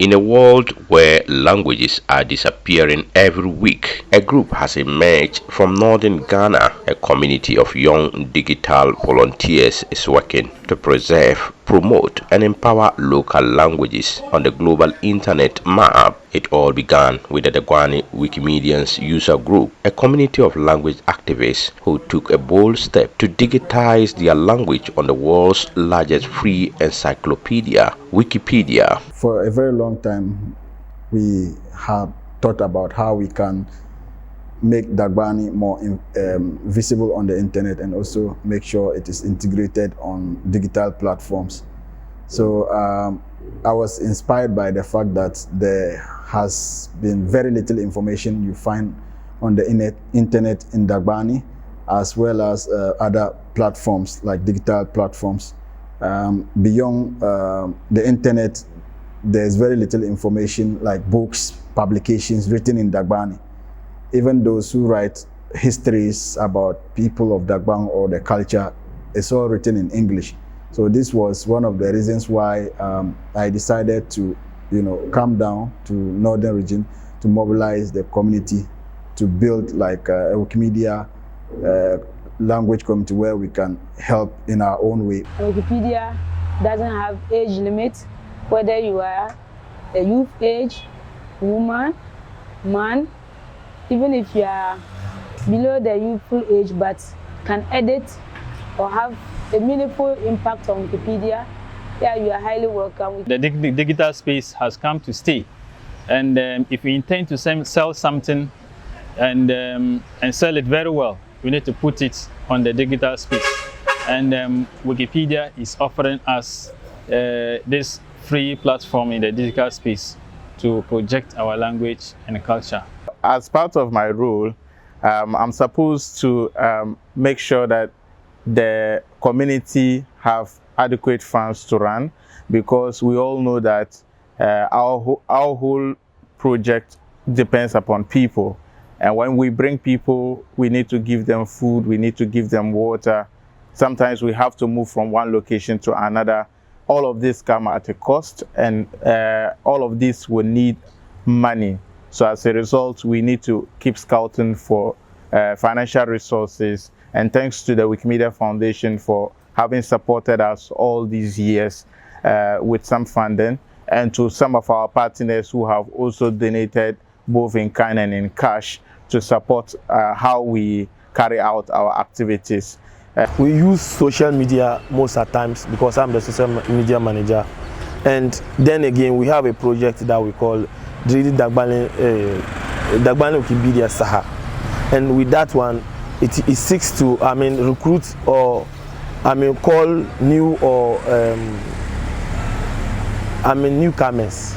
In a world where languages are disappearing every week, a group has emerged from northern Ghana. A community of young digital volunteers is working to preserve, promote, and empower local languages on the global internet map. It all began with the Dagbani Wikimedians User Group, a community of language activists who took a bold step to digitize their language on the world's largest free encyclopedia, Wikipedia. For a very long time, we have thought about how we can make Dagbani more visible on the internet and also make sure it is integrated on digital platforms. So I was inspired by the fact that there has been very little information you find on the internet in Dagbani, as well as other platforms like digital platforms. Beyond the internet, there's very little information like books, publications written in Dagbani. Even those who write histories about people of Dagbani or the culture, it's all written in English. So this was one of the reasons why I decided to, come down to northern region to mobilize the community to build like a Wikimedia language community where we can help in our own way. Wikipedia doesn't have age limit, whether you are a youth age, woman, man, even if you are below the youthful age but can edit or have a meaningful impact on Wikipedia, yeah, you are highly welcome. The digital space has come to stay, and if we intend to sell something and sell it very well, we need to put it on the digital space. And Wikipedia is offering us this free platform in the digital space to project our language and culture. As part of my role, I'm supposed to make sure that the community have adequate funds to run, because we all know that our whole project depends upon people. And when we bring people, we need to give them food, we need to give them water. Sometimes we have to move from one location to another. All of this come at a cost, and all of this will need money. So as a result, we need to keep scouting for financial resources. And thanks to the Wikimedia Foundation for having supported us all these years with some funding, and to some of our partners who have also donated both in kind and in cash to support how we carry out our activities. We use social media most at times because I'm the social media manager. And then again, we have a project that we call Dagbani Wikimedians Saha. And with that one, it seeks to, recruit or, call new or, newcomers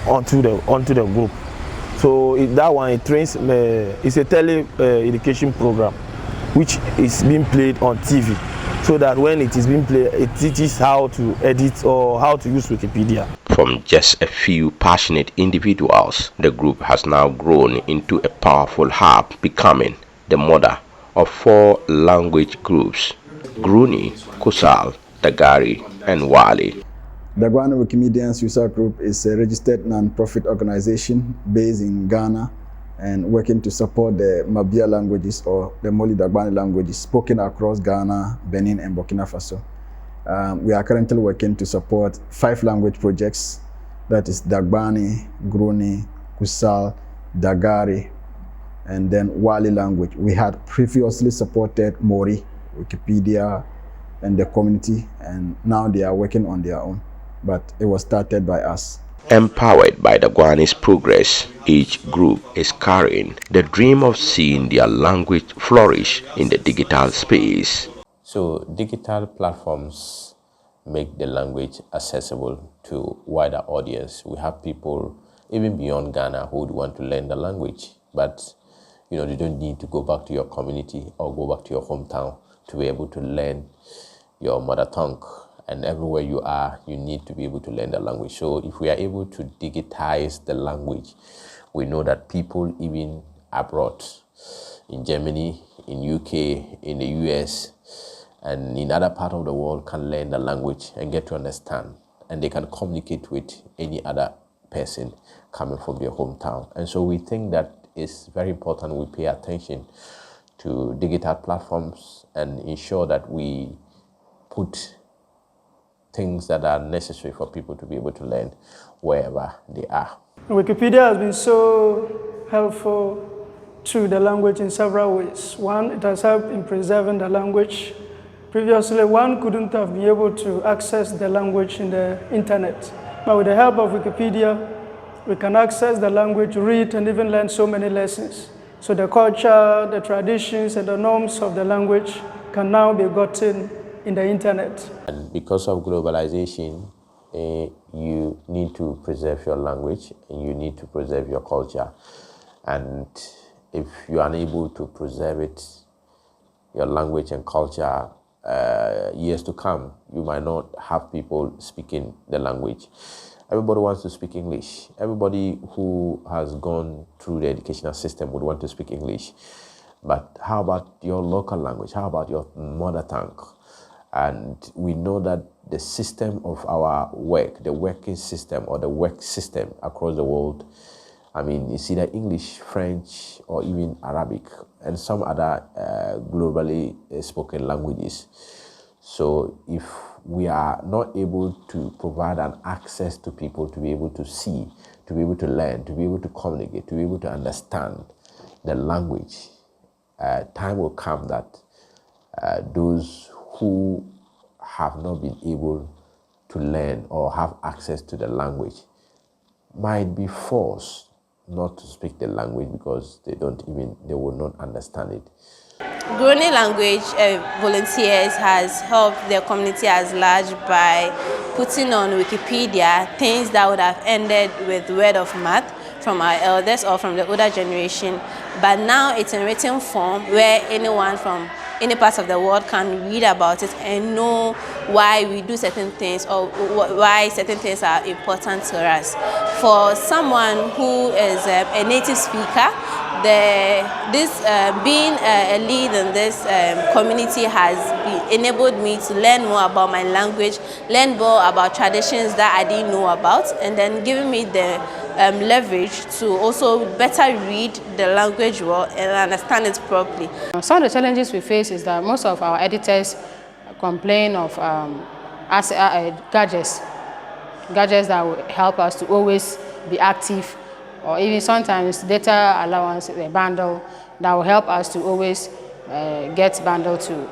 onto the group. So that one, it trains, it's a tele-education program, which is being played on TV, so that when it is being played, it teaches how to edit or how to use Wikipedia. From just a few passionate individuals, the group has now grown into a powerful hub, becoming the mother of 4 language groups: Gruni, Kusal, Dagari, and Wali. Dagbani Wikimedians User Group is a registered non-profit organization based in Ghana and working to support the Mabia languages, or the Moli Dagbani languages, spoken across Ghana, Benin, and Burkina Faso. We are currently working to support 5 language projects, that is Dagbani, Gruni, Kusal, Dagari, and then Wali language. We had previously supported Mori, Wikipedia, and the community, and now they are working on their own, but it was started by us. Empowered by Dagbani's progress, each group is carrying the dream of seeing their language flourish in the digital space. So digital platforms make the language accessible to wider audience. We have people even beyond Ghana who would want to learn the language, but they don't need to go back to your community or go back to your hometown to be able to learn your mother tongue. And everywhere you are, you need to be able to learn the language. So if we are able to digitize the language, we know that people even abroad, in Germany, in UK, in the US, and in other parts of the world, can learn the language and get to understand. And they can communicate with any other person coming from their hometown. And so we think that it's very important we pay attention to digital platforms and ensure that we put things that are necessary for people to be able to learn wherever they are. Wikipedia has been so helpful to the language in several ways. One, it has helped in preserving the language. Previously, one couldn't have been able to access the language in the internet. But with the help of Wikipedia, we can access the language, read, and even learn so many lessons. So the culture, the traditions, and the norms of the language can now be gotten in the internet. And because of globalization, you need to preserve your language and you need to preserve your culture. And if you are unable to preserve it, your language and culture, years to come, you might not have people speaking the language. Everybody wants to speak English. Everybody who has gone through the educational system would want to speak English. But how about your local language? How about your mother tongue? And we know that the system of our work, the working system or the work system across the world, I mean, it's either English, French, or even Arabic, and some other globally spoken languages. So if we are not able to provide an access to people to be able to see, to be able to learn, to be able to communicate, to be able to understand the language, time will come that those who have not been able to learn or have access to the language might be forced not to speak the language because they will not understand it. Growing language volunteers has helped the community as large by putting on Wikipedia things that would have ended with word of mouth from our elders or from the older generation, but now it's in written form where anyone from any part of the world can read about it and know why we do certain things or why certain things are important to us. For someone who is a native speaker, being a lead in this community has enabled me to learn more about my language, learn more about traditions that I didn't know about, and then giving me the leverage to also better read the language well and understand it properly. Some of the challenges we face is that most of our editors complain of gadgets that will help us to always be active, or even sometimes data allowance, a bundle that will help us to always get bundle to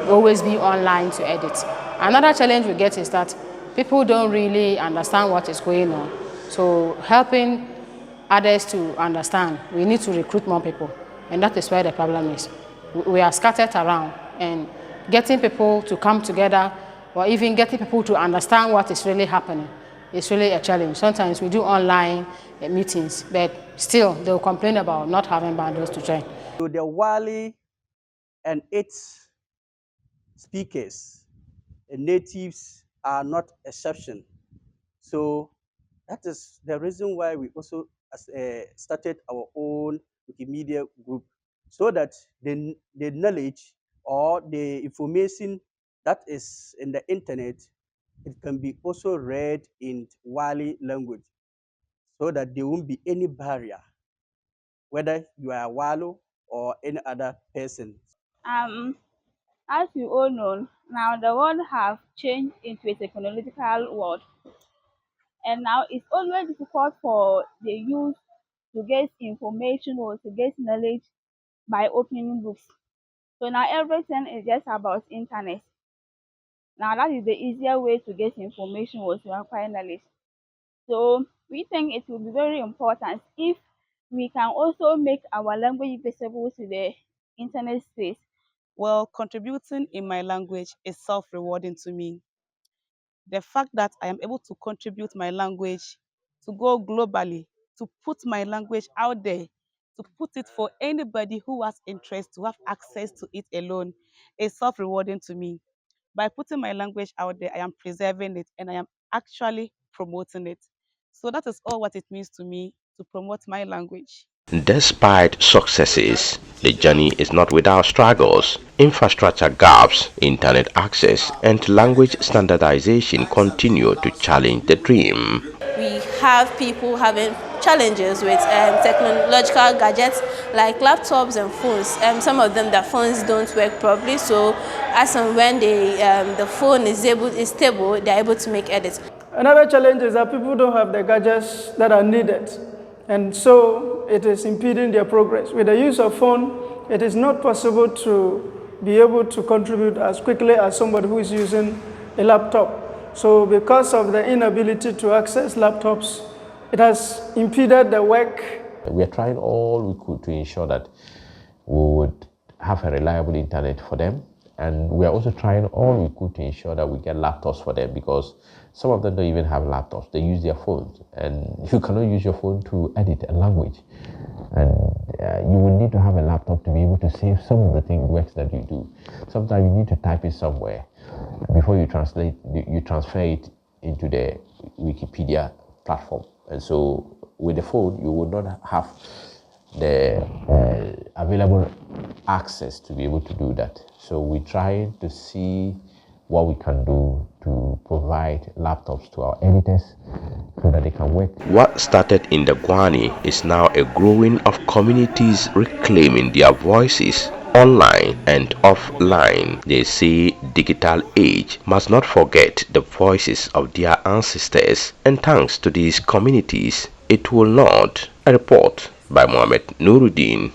always be online to edit. Another challenge we get is that people don't really understand what is going on. So helping others to understand, we need to recruit more people, and that is where the problem is. We are scattered around, and getting people to come together or even getting people to understand what is really happening is really a challenge. Sometimes we do online meetings, but still they'll complain about not having bundles to join. So the Wali and its speakers and natives are not exception. So that is the reason why we also started our own Wikimedia group, so that the knowledge or the information that is in the internet, it can be also read in Wali language, so that there won't be any barrier, whether you are a Walo or any other person. As you all know, now the world have changed into a technological world. And now it's always difficult for the youth to get information or to get knowledge by opening books. So now everything is just about internet. Now that is the easier way to get information or to acquire knowledge. So we think it will be very important if we can also make our language visible to the internet space. Well, contributing in my language is self-rewarding to me. The fact that I am able to contribute my language to go globally, to put my language out there, to put it for anybody who has interest to have access to it alone is self-rewarding to me. By putting my language out there, I am preserving it and I am actually promoting it. So that is all what it means to me to promote my language. Despite successes, the journey is not without struggles. Infrastructure gaps, internet access, and language standardization continue to challenge the dream. We have people having challenges with technological gadgets like laptops and phones. Some of them, their phones don't work properly, so as and when the phone is stable, they're able to make edits. Another challenge is that people don't have the gadgets that are needed, and so it is impeding their progress. With the use of phone, it is not possible to be able to contribute as quickly as somebody who is using a laptop. So because of the inability to access laptops, it has impeded the work. We are trying all we could to ensure that we would have a reliable internet for them. And we are also trying all we could to ensure that we get laptops for them, because some of them don't even have laptops. They use their phones, and you cannot use your phone to edit a language. And you will need to have a laptop to be able to save some of the works that you do. Sometimes you need to type it somewhere before you transfer it into the Wikipedia platform. And so with the phone, you will not have the available access to be able to do that. So we're trying to see what we can do to provide laptops to our editors so that they can work. What started in Dagbani is now a growing of communities reclaiming their voices online and offline. They say digital age must not forget the voices of their ancestors, and thanks to these communities, it will not. A report by Mohammed Nuruddin.